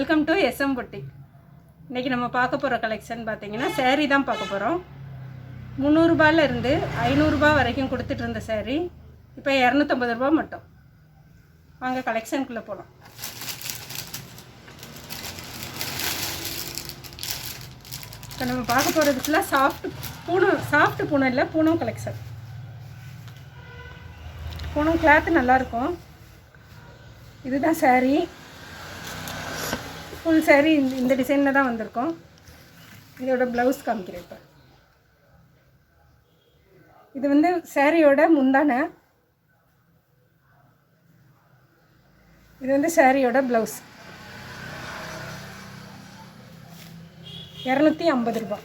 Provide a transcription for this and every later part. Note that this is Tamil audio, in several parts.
Welcome to SM boutique. இன்றைக்கி நம்ம பார்க்க போகிற கலெக்ஷன் பார்த்தீங்கன்னா சேரீ தான் பார்க்க போகிறோம். 300 ரூபாயிலிருந்து 500 ரூபாய் வரைக்கும் கொடுத்துட்டு இருந்த சேரீ இப்போ 250 ரூபா மட்டும். வாங்க கலெக்ஷனுக்குள்ளே போகலாம். இப்போ நம்ம பார்க்க போகிறதுக்குலாம் சாஃப்ட் பூனம் இல்லை, பூனம் கலெக்ஷன். பூனம் கிளாத்து நல்லாயிருக்கும். இதுதான் சேரீ. ஃபுல் சேரீ இந்த டிசைனில் தான் வந்திருக்கோம். இதோட ப்ளவுஸ் காமிக்கிறேன். இப்போ இது வந்து சேரீயோட முந்தானை, இது வந்து சேரீயோட ப்ளவுஸ். 250 ரூபா.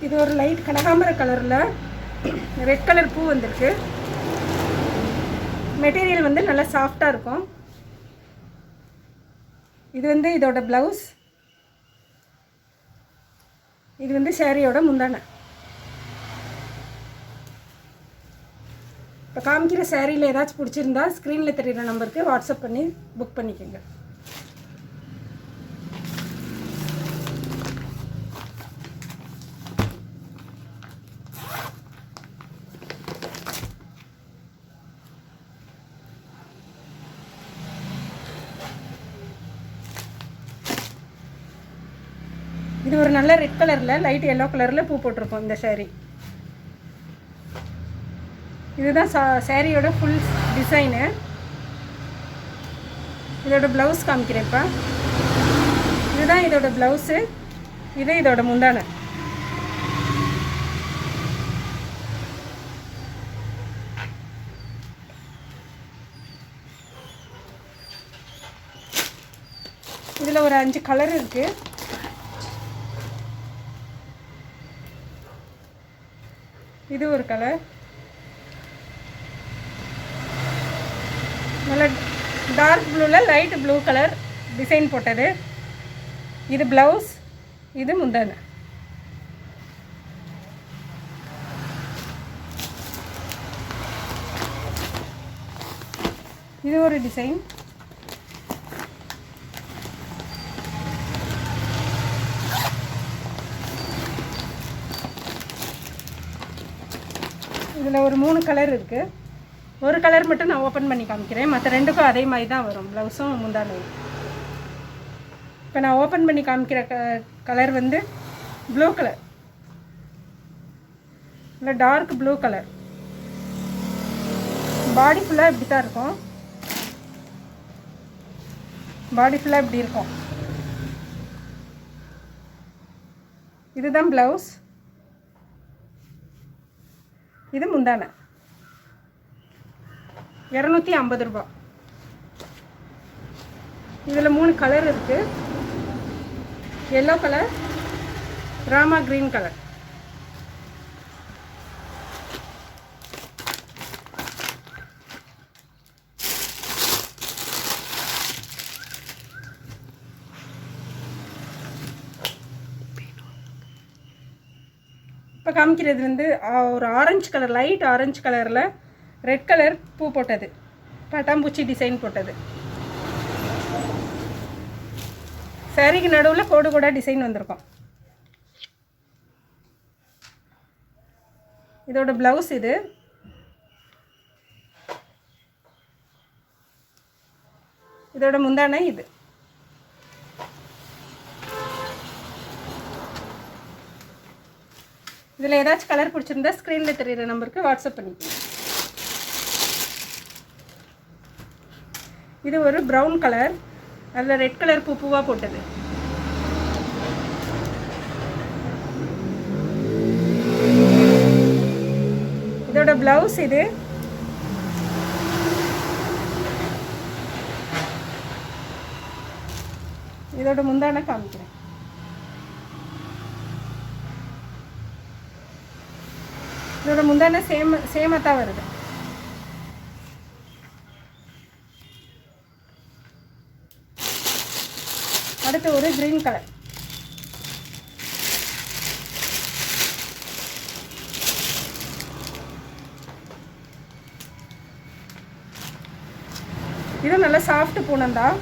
இது ஒரு லைட் கனகாம்பர கலரில் ரெட் கலர் பூ வந்திருக்கு. மெட்டீரியல் வந்து நல்லா சாஃப்டாக இருக்கும். இது வந்து இதோட ப்ளவுஸ். இது வந்து சேரீயோட முந்தானை. இப்போ காமிக்கிற சேரீயில் ஏதாச்சும் பிடிச்சிருந்தா ஸ்க்ரீனில் தெரிகிற நம்பருக்கு வாட்ஸ்அப் பண்ணி புக் பண்ணிக்கோங்க. இது ஒரு நல்ல ரெட் கலரில் லைட் எல்லோ கலரில் பூ போட்டிருக்கோம் இந்த சேரீ. இதுதான் சேரீயோட ஃபுல் டிசைனு. இதோட ப்ளவுஸ் காமிக்கிறேன். இப்போ இதுதான் இதோட ப்ளவுஸு. இது இதோட முந்தானை. இதில் ஒரு 5 கலர் இருக்குது. இது ஒரு கலர், நல்ல டார்க் ப்ளூவில் லைட் ப்ளூ கலர் டிசைன் போட்டது. இது ப்ளவுஸ், இது முந்தானை. இது ஒரு டிசைன். இதில் ஒரு 3 கலர் இருக்குது. ஒரு கலர் மட்டும் நான் ஓப்பன் பண்ணி காமிக்கிறேன். மற்ற ரெண்டுக்கும் அதே மாதிரி தான் வரும், ப்ளவுஸும் முந்தானையும். இப்போ நான் ஓப்பன் பண்ணி காமிக்கிற கலர் வந்து ப்ளூ கலர், இல்லை டார்க் ப்ளூ கலர். பாடி ஃபுல்லாக இப்படி தான் இருக்கும். பாடி ஃபுல்லாக இப்படி இருக்கும். இதுதான் ப்ளவுஸ், இது முந்தானை. 250 ரூபா. இதில் 3 கலர் இருக்குது. Yellow colour, Rama green colour. இப்போ காமிக்கிறது வந்து ஒரு ஆரஞ்சு கலர், லைட் ஆரஞ்சு கலரில் ரெட் கலர் பூ போட்டது, பட்டாம்பூச்சி டிசைன் போட்டது. சாரிக்கு நடுவில் கோடு கூட டிசைன் வந்திருக்கும். இதோட ப்ளவுஸ் இது. இதோட முந்தானை இது. இதில் ஏதாச்சும் கலர் பிடிச்சிருந்தா ஸ்க்ரீனில் தெரிகிற நம்பருக்கு வாட்ஸ்அப் பண்ணிக்கோங்க. இது ஒரு ப்ரௌன் கலர், அதில் ரெட் கலர் பூவாக போட்டது. இதோட ப்ளவுஸ் இது. இதோட முந்தானை காமிக்கிறேன். இதோட முந்தானை சேமாக தான் வருது. அடுத்து ஒரு க்ரீன் கலர். இது நல்ல சாஃப்ட் பூனம் தான்.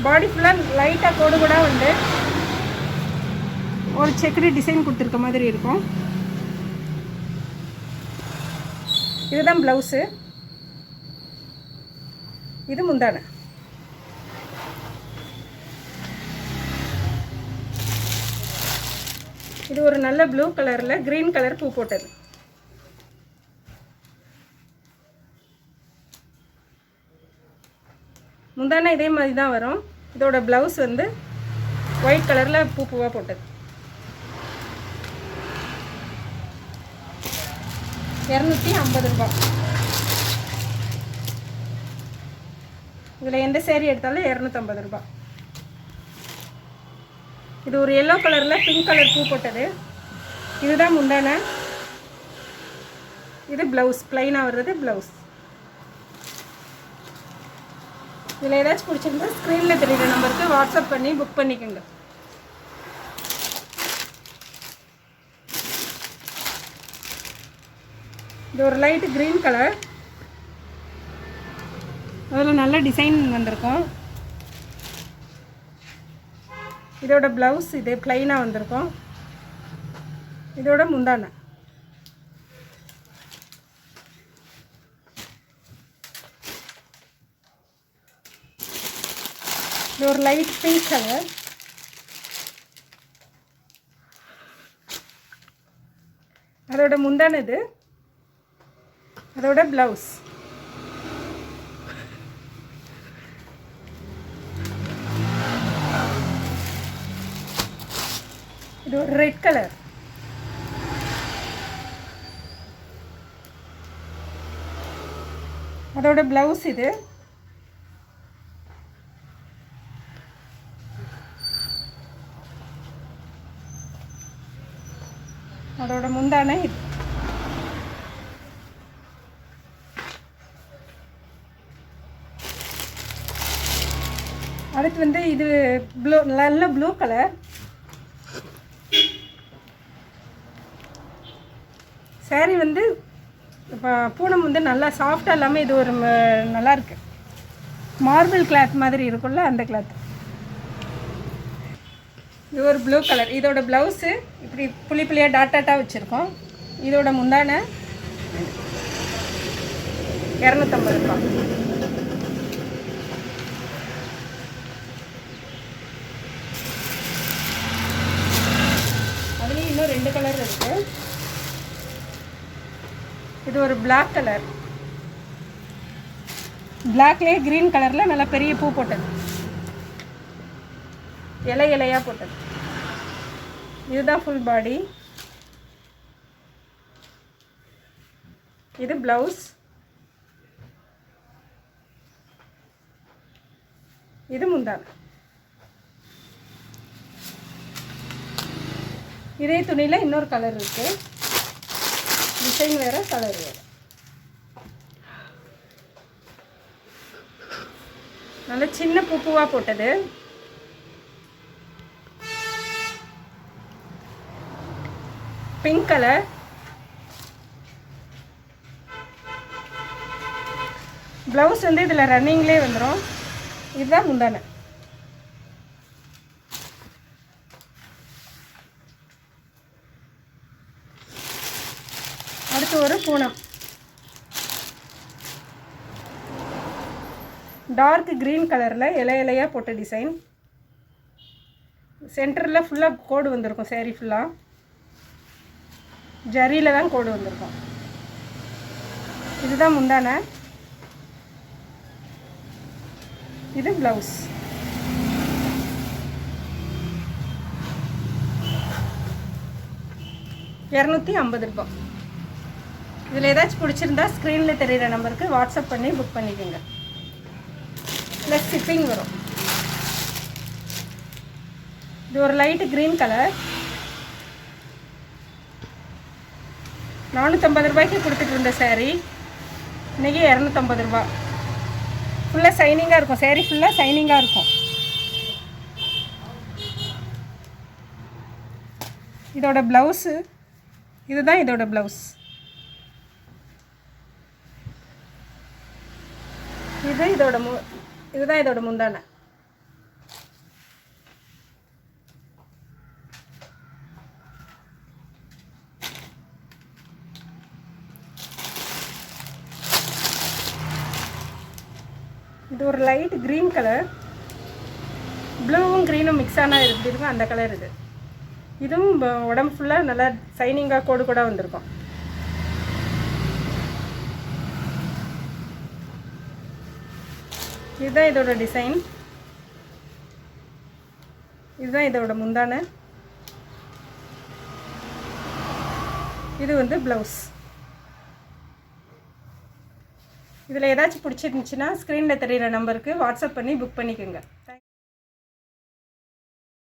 பாடி ஃபுல்லாக லைட்டாக கோடு கூட வந்து ஒரு செக்குடு டிசைன் கொடுத்துருக்க மாதிரி இருக்கும். இதுதான் ப்ளவுஸு. இது முந்தானை. இது ஒரு நல்ல ப்ளூ கலரில் க்ரீன் கலர் பூ போட்டது. முந்தானை இதே மாதிரி தான் வரும். இதோட ப்ளவுஸ் வந்து ஒயிட் கலரில் பூவாக போட்டது. 250 ரூபா. இதில் எந்த சேரீ எடுத்தாலும் 250 ரூபா. இது ஒரு எல்லோ கலரில் பிங்க் கலர் பூ போட்டது. இதுதான் முந்தானை. இது ப்ளவுஸ், ப்ளைனாக வர்றது ப்ளவுஸ். இதில் ஏதாச்சும் பிடிச்சிருந்தா ஸ்க்ரீனில் தெரியுற நம்பருக்கு வாட்ஸ்அப் பண்ணி புக் பண்ணிக்கோங்க. இது ஒரு லைட் க்ரீன் கலர். அதில் நல்ல டிசைன் வந்திருக்கும். இதோட ப்ளவுஸ் இது ப்ளைனாக வந்திருக்கும். இதோட முந்தானை. இது ஒரு லைட் பிங்க் கலர். அதோட முந்தானை இது. அதோட ப்ளவுஸ். இது ஒரு ரெட் கலர். அதோட ப்ளவுஸ் இது. அதோட முந்தானை இது. அடுத்து வந்து இது ப்ளூ, நல்ல ப்ளூ கலர். சாரீ வந்து இப்போ பூனம் வந்து நல்லா சாஃப்டாக இல்லாமல் இது ஒரு நல்லா இருக்கு. மார்பிள் கிளாத் மாதிரி இருக்கும்ல, அந்த கிளாத். இது ஒரு ப்ளூ கலர். இதோட ப்ளவுஸு இப்படி புளி புளியாக டாட்டாக வச்சுருக்கோம். இதோட முந்தானை 250 ரூபா. அதுலேயும் இன்னும் 2 கலர் இருக்குது. இது ஒரு பிளாக் கலர். பிளாக்லேயே க்ரீன் கலரில் நல்லா பெரிய பூ போட்டது, இலை இலையாக போட்டது. இதுதான் ஃபுல் பாடி. இது ப்ளவுஸ். இது முந்தானை. இதே துணியில் இன்னொரு கலர் இருக்குது. டிசைன் வேறு, கலர் வேறு. நல்ல சின்ன பூவாக போட்டது. Pink colour. ப்ளவுஸ் வந்து இதில் ரன்னிங்லேயே வந்துடும். இதுதான் முந்தானை. அடுத்து ஒரு பூனம். டார்க் க்ரீன் கலரில் இலை இலையாக போட்ட டிசைன். சென்டரில் ஃபுல்லாக கோடு வந்திருக்கும். சேரீ ஃபுல்லாக ஜரியில் தான் கோடு வந்திருக்கும். இதுதான் முந்தானை. இது ப்ளவுஸ். ₹250. இதில் ஏதாச்சும் பிடிச்சிருந்தா ஸ்க்ரீனில் தெரிகிற நம்பருக்கு வாட்ஸ்அப் பண்ணி புக் பண்ணிக்கோங்க. ப்ளஸ் ஷிப்பிங் வரும். இது ஒரு லைட்டு க்ரீன் கலர். 450 ரூபாய்க்கு கொடுத்துட்டு இருந்த சேரீ இன்றைக்கி 250 ரூபா. ஃபுல்லாக சைனிங்காக இருக்கும். சேரீ ஃபுல்லாக சைனிங்காக இருக்கும். இதோட ப்ளவுஸு இதுதான். இதோட ப்ளவுஸ் இதுதான் இதோட முந்தானை. இது ஒரு லைட் க்ரீன் கலர், ப்ளூவும் க்ரீனும் மிக்ஸ் ஆனால் எப்படி இருக்கும் அந்த கலர் இது. இதுவும் உடம்பு ஃபுல்லாக நல்லா சைனிங்காக கோடு கூட வந்திருக்கும். இதுதான் இதோட டிசைன். இதுதான் இதோட முந்தானை. இது வந்து ப்ளவுஸ். இதில் ஏதாச்சும் பிடிச்சிருந்துச்சுன்னா ஸ்க்ரீனில் தெரிகிற நம்பருக்கு வாட்ஸ்அப் பண்ணி புக் பண்ணிக்கோங்க.